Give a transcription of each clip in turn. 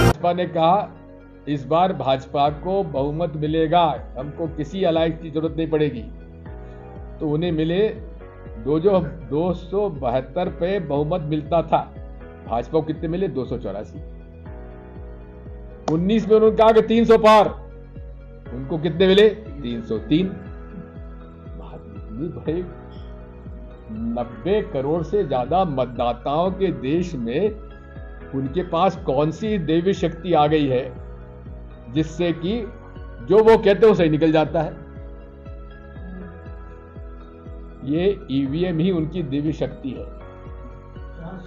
भाजपा ने कहा इस बार भाजपा को बहुमत मिलेगा, हमको किसी अलायंस की जरूरत नहीं पड़ेगी। तो उन्हें मिले 272 पे बहुमत मिलता था, भाजपा को कितने मिले? 284। 19 में उन्होंने कहा कि 300 पार, उनको कितने मिले? 303। भाई 90 करोड़ से ज्यादा मतदाताओं के देश में उनके पास कौन सी देवी शक्ति आ गई है जिससे कि जो वो कहते हो सही निकल जाता है। ये ईवीएम ही उनकी देवी शक्ति है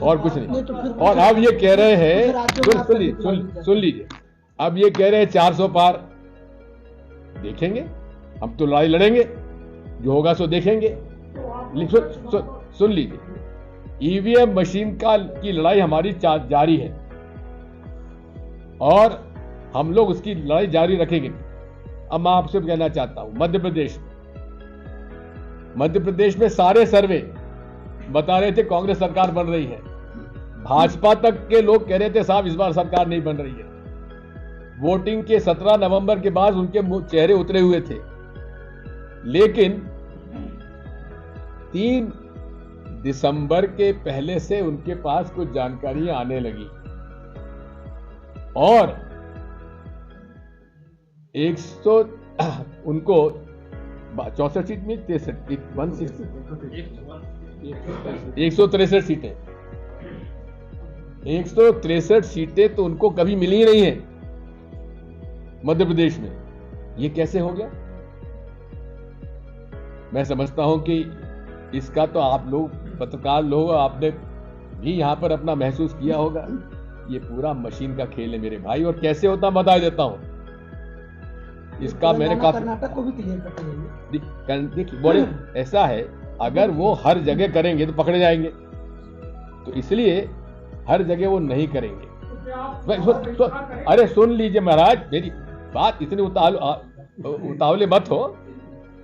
और कुछ नहीं। और अब ये कह रहे हैं, सुन लीजिए, अब ये कह रहे हैं 400 पार। देखेंगे, हम तो लड़ाई लड़ेंगे, जो होगा सो देखेंगे। सुन लीजिए, ईवीएम मशीन की लड़ाई हमारी जारी है और हम लोग उसकी लड़ाई जारी रखेंगे। अब मैं आपसे कहना चाहता हूं, मध्य प्रदेश में सारे सर्वे बता रहे थे कांग्रेस सरकार बन रही है। भाजपा तक के लोग कह रहे थे साहब इस बार सरकार नहीं बन रही है। वोटिंग के 17 नवंबर के बाद उनके चेहरे उतरे हुए थे, लेकिन 3 दिसंबर के पहले से उनके पास कुछ जानकारियां आने लगी और उनको 64 सीट में 163 सीटें, 163 सीटें तो उनको कभी मिली ही नहीं है मध्य प्रदेश में। ये कैसे हो गया? मैं समझता हूं कि इसका तो आप लोग पत्रकार लोग आपने भी यहां पर अपना महसूस किया होगा। ये पूरा मशीन का खेल है मेरे भाई, और कैसे होता बता देता हूं। इसका मैंने काफी कर्नाटक को भी क्लियर करते हैं। देखिए बड़े ऐसा है, अगर वो हर जगह करेंगे तो पकड़े जाएंगे, तो इसलिए हर जगह वो नहीं करेंगे। अरे सुन लीजिए महाराज, मेरी बात इतनी उतावले मत हो।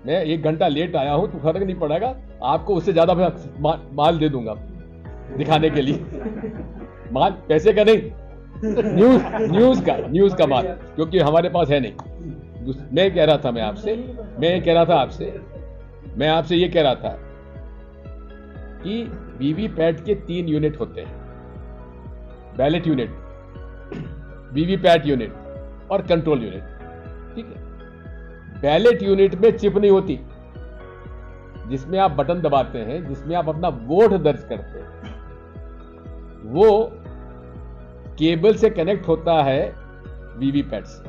मैं 1 घंटा लेट आया हूं तो फर्क नहीं पड़ेगा, आपको उससे ज्यादा माल दे दूंगा दिखाने के लिए। माल पैसे का नहीं, न्यूज का माल, क्योंकि हमारे पास है नहीं। मैं कह रहा था आपसे ये कह रहा था कि वीवीपैट के 3 यूनिट होते हैं, बैलेट यूनिट, वीवीपैट यूनिट और कंट्रोल यूनिट। ठीक है, बैलेट यूनिट में चिप नहीं होती जिसमें आप बटन दबाते हैं, जिसमें आप अपना वोट दर्ज करते हैं। वो केबल से कनेक्ट होता है वीवीपैट से।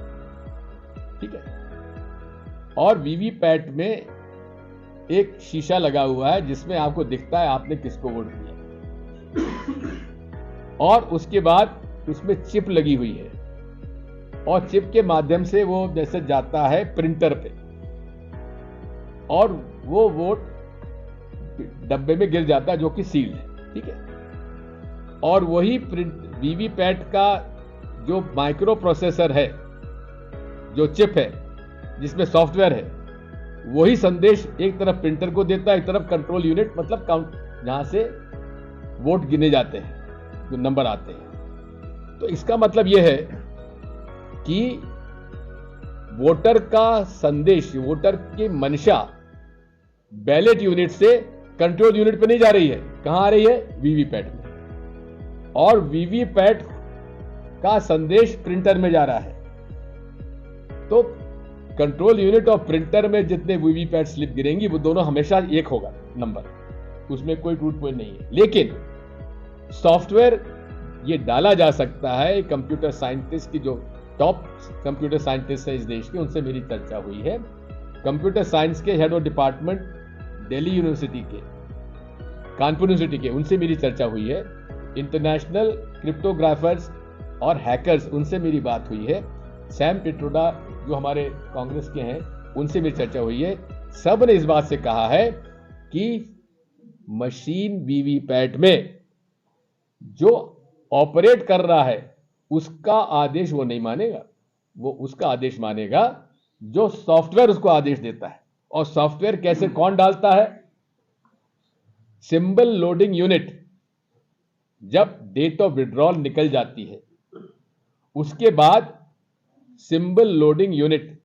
ठीक है, और वीवीपैट में एक शीशा लगा हुआ है जिसमें आपको दिखता है आपने किसको वोट दिया, और उसके बाद उसमें चिप लगी हुई है और चिप के माध्यम से वो मैसेज जाता है प्रिंटर पे और वो वोट डब्बे में गिर जाता है जो कि सील्ड है। ठीक है, और वही वीवीपैट का जो माइक्रो प्रोसेसर है, जो चिप है जिसमें सॉफ्टवेयर है, वही संदेश एक तरफ प्रिंटर को देता है, एक तरफ कंट्रोल यूनिट, मतलब काउंट, जहां से वोट गिने जाते हैं, जो नंबर आते हैं। तो इसका मतलब यह है कि वोटर का संदेश, वोटर की मंशा बैलेट यूनिट से कंट्रोल यूनिट पे नहीं जा रही है। कहां आ रही है? वीवीपैट में, और वीवीपैट का संदेश प्रिंटर में जा रहा है। तो कंट्रोल यूनिट और प्रिंटर में जितने वीवीपैट स्लिप गिरेंगी वो दोनों हमेशा एक होगा नंबर, उसमें कोई टूट पॉइंट नहीं है। लेकिन सॉफ्टवेयर ये डाला जा सकता है। कंप्यूटर साइंटिस्ट की जो टॉप कंप्यूटर साइंटिस्ट है इस देश के, उनसे मेरी चर्चा हुई है। कंप्यूटर साइंस के head of department Delhi university के, कानपुर यूनिवर्सिटी के, उनसे मेरी चर्चा हुई है। इंटरनेशनल क्रिप्टोग्राफर्स और हैकर्स, उनसे मेरी बात हुई है। सैम पिट्रोडा जो हमारे कांग्रेस के हैं, उनसे मेरी चर्चा हुई है। सब ने इस बात से कहा है कि मशीन वीवीपैट में जो ऑपरेट कर रहा है उसका आदेश वो नहीं मानेगा, वो उसका आदेश मानेगा जो सॉफ्टवेयर उसको आदेश देता है। और सॉफ्टवेयर कैसे कौन डालता है? सिंबल लोडिंग यूनिट जब डेट ऑफ विड्रॉल निकल जाती है, उसके बाद सिंबल लोडिंग यूनिट